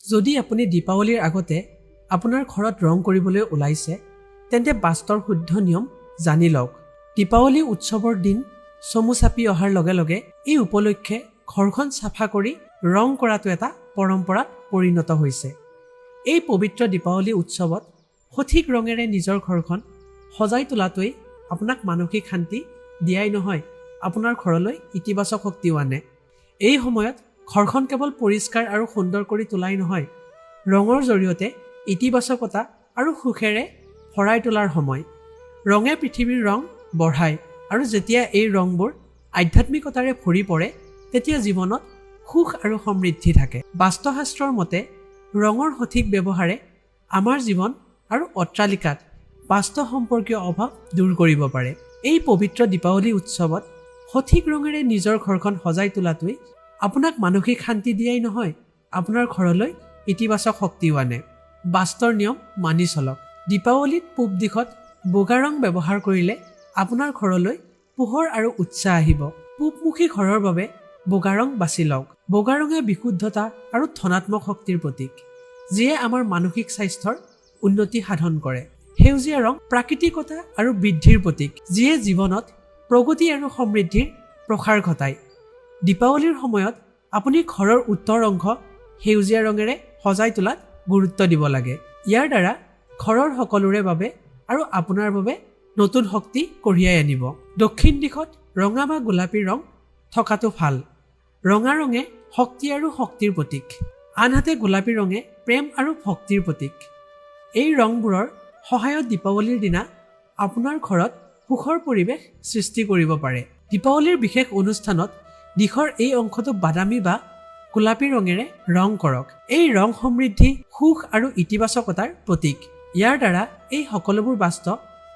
যদি আপুনি দীপাৱলীৰ আগতে আপোনাৰ ঘৰত ৰং কৰিবলৈ ওলাইছে তেন্তে বাস্তৰ শুদ্ধ নিয়ম জানি লওক। দীপাৱলী উৎসৱৰ দিন চমু চাপি অহাৰ লগে লগে এই উপলক্ষে ঘৰখন চাফা কৰি ৰং কৰাটো এটা পৰম্পৰাত পৰিণত হৈছে। এই পবিত্ৰ দীপাৱলী উৎসৱত সঠিক ৰঙেৰে নিজৰ ঘৰখন সজাই তোলাটোৱে আপোনাক মানসিক শান্তি দিয়াই নহয়, আপোনাৰ ঘৰলৈ ইতিবাচক শক্তিও আনে। এই সময়ত ঘৰখন কেৱল পৰিষ্কাৰ আৰু সুন্দৰ কৰি তোলাই নহয়, ৰঙৰ জৰিয়তে ইতিবাচকতা আৰু সুখেৰে ভৰাই তোলাৰ সময়। ৰঙে পৃথিৱীৰ ৰং বঢ়ায় আৰু যেতিয়া এই ৰংবোৰ আধ্যাত্মিকতাৰে ভৰি পৰে তেতিয়া জীৱনত সুখ আৰু সমৃদ্ধি থাকে। বাস্তুশাস্ত্ৰৰ মতে ৰঙৰ সঠিক ব্যৱহাৰে আমাৰ জীৱন আৰু অট্টালিকাত বাস্তু সম্পৰ্কীয় অভাৱ দূৰ কৰিব পাৰে। এই পবিত্ৰ দীপাৱলী উৎসৱত সঠিক ৰঙেৰে নিজৰ ঘৰখন সজাই তোলাটোৱে আপোনাক মানসিক শান্তি দিয়াই নহয়, আপোনাৰ ঘৰলৈ ইতিবাচক শক্তিও আনে। বাস্তৰ নিয়ম মানি চলক। দীপাৱলীত পূব দিশত বগা ৰং ব্যৱহাৰ কৰিলে আপোনাৰ ঘৰলৈ পোহৰ আৰু উৎসাহ আহিব। পূবমুখী ঘৰৰ বাবে বগা ৰং বাছি লওক। বগা ৰঙে বিশুদ্ধতা আৰু ধনাত্মক শক্তিৰ প্ৰতীক, যিয়ে আমাৰ মানসিক স্বাস্থ্যৰ উন্নতি সাধন কৰে। সেউজীয়া ৰং প্ৰাকৃতিকতা আৰু বৃদ্ধিৰ প্ৰতীক, যিয়ে জীৱনত প্ৰগতি আৰু সমৃদ্ধিৰ প্ৰসাৰ ঘটায়। দীপাৱলীৰ সময়ত আপুনি ঘৰৰ উত্তৰ অংশ সেউজীয়া ৰঙেৰে সজাই তোলাত গুৰুত্ব দিব লাগে। ইয়াৰ দ্বাৰা ঘৰৰ সকলোৰে বাবে আৰু আপোনাৰ বাবে নতুন শক্তি কঢ়িয়াই আনিব। দক্ষিণ দিশত ৰঙা বা গোলাপী ৰং থকাটো ভাল। ৰঙা ৰঙে শক্তি আৰু শক্তিৰ প্ৰতীক, আনহাতে গোলাপী ৰঙে প্ৰেম আৰু ভক্তিৰ প্ৰতীক। এই ৰংবোৰৰ সহায়ত দীপাৱলীৰ দিনা আপোনাৰ ঘৰত সুখৰ পৰিৱেশ সৃষ্টি কৰিব পাৰে। দীপাৱলীৰ বিশেষ অনুষ্ঠানত দিশৰ এই অংশটো বাদামী বা গোলাপী ৰঙেৰে ৰং কৰক। এই ৰং সমৃদ্ধি, সুখ আৰু ইতিবাচকতাৰ প্ৰতীক। ইয়াৰ দ্বাৰা এই সকলোবোৰ বাস্তু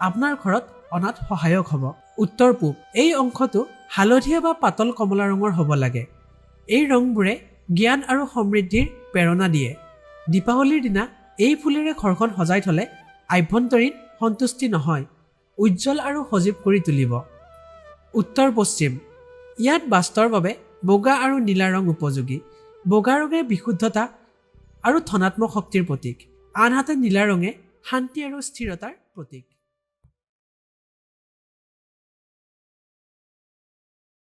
আপোনাৰ ঘৰত অনাত সহায়ক হ'ব। উত্তৰ পূব এই অংশটো হালধীয়া বা পাতল কমলা ৰঙৰ হ'ব লাগে। এই ৰংবোৰে জ্ঞান আৰু সমৃদ্ধিৰ প্ৰেৰণা দিয়ে। দীপাৱলীৰ দিনা এই ফুলেৰে ঘৰখন সজাই থ'লে আভ্যন্তৰীণ সন্তুষ্টি নহয়, উজ্জ্বল আৰু সজীৱ কৰি তুলিব। উত্তৰ পশ্চিম ইয়াত বাস্তৰ বাবে বগা আৰু নীলা ৰং উপযোগী। বগা ৰঙে বিশুদ্ধতা আৰু ধনাত্মক শক্তিৰ প্ৰতীক, আনহাতে নীলা ৰঙে শান্তি আৰু স্থিৰতাৰ প্ৰতীক।